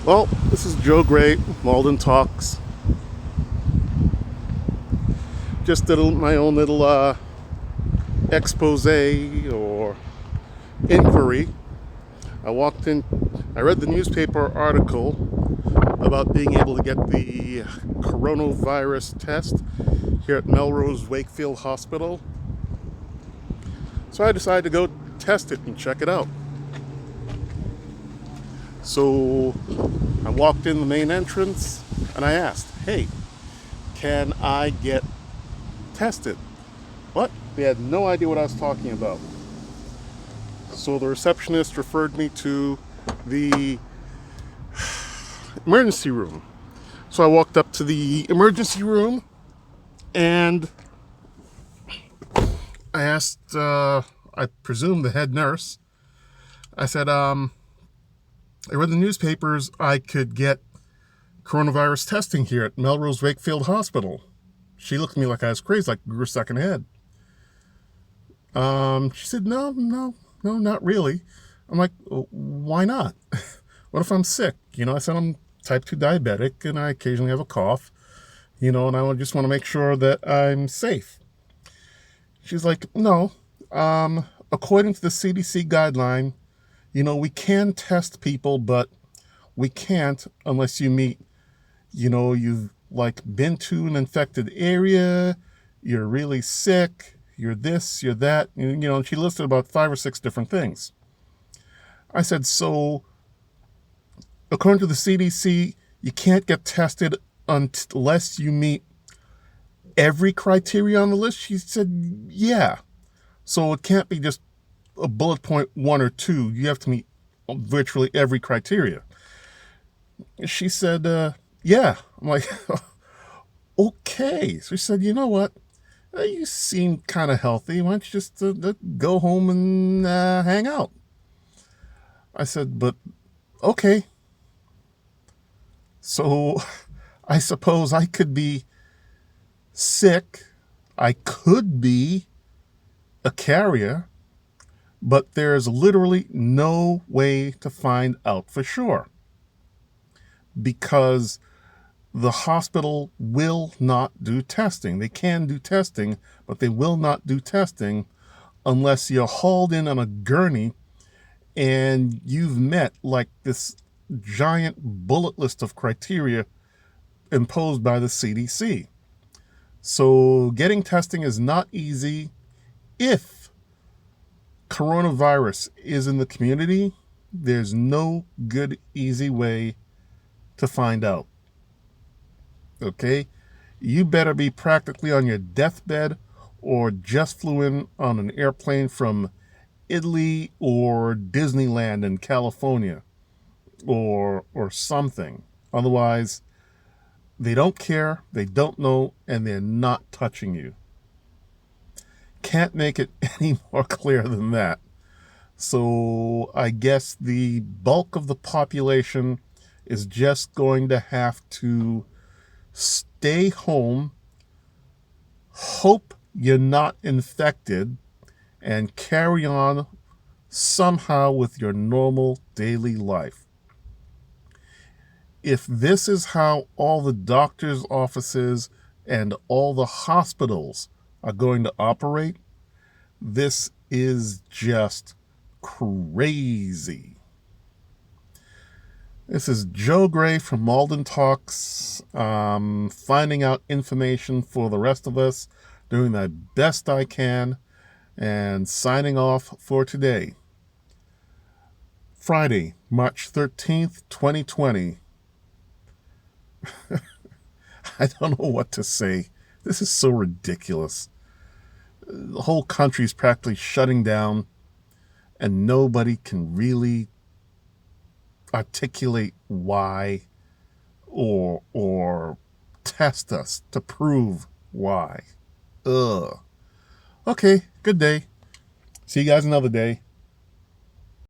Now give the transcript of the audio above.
Well, this is Joe Gray, Malden Talks. Just did my own little expose or inquiry. I walked in, I read the newspaper article about being able to get the coronavirus test here at Melrose Wakefield Hospital. So I decided to go test it and check it out. So I walked in the main entrance and I asked, hey, can I get tested? But they had no idea what I was talking about. So the receptionist referred me to the emergency room. So I walked up to the emergency room and I asked, I presume the head nurse, I said, I read the newspapers I could get coronavirus testing here at Melrose Wakefield Hospital. She looked at me like I was crazy, like grew a second head. She said, no, not really. I'm like, why not? What if I'm sick? I said I'm type 2 diabetic and I occasionally have a cough, and I just want to make sure that I'm safe. She's like, no, according to the CDC guideline, we can test people, but we can't unless you meet, you've been to an infected area, you're really sick, you're this, you're that, and she listed about 5 or 6 different things. I said, so according to the CDC, you can't get tested unless you meet every criteria on the list? She said, yeah. So it can't be just a bullet point 1 or 2. You have to meet virtually every criteria. She said, yeah. I'm like, okay. So she said, you know what? You seem kind of healthy. Why don't you just go home and hang out? I said, but okay. So I suppose I could be sick. I could be a carrier, but there's literally no way to find out for sure because the hospital will not do testing. They can do testing, but they will not do testing unless you're hauled in on a gurney and you've met this giant bullet list of criteria imposed by the CDC. So getting testing is not easy. If coronavirus is in the community, there's no good, easy way to find out. Okay? You better be practically on your deathbed or just flew in on an airplane from Italy or Disneyland in California or something. Otherwise, they don't care, they don't know, and they're not touching you. Can't make it any more clear than that. So I guess the bulk of the population is just going to have to stay home, hope you're not infected, and carry on somehow with your normal daily life. If this is how all the doctors' offices and all the hospitals are going to operate, this is just crazy. This is Joe Gray from Malden Talks, finding out information for the rest of us, doing the best I can, and signing off for today. Friday, March 13th, 2020. I don't know what to say. This is so ridiculous. The whole country's practically shutting down, and nobody can really articulate why or test us to prove why. Ugh. Okay, good day. See you guys another day.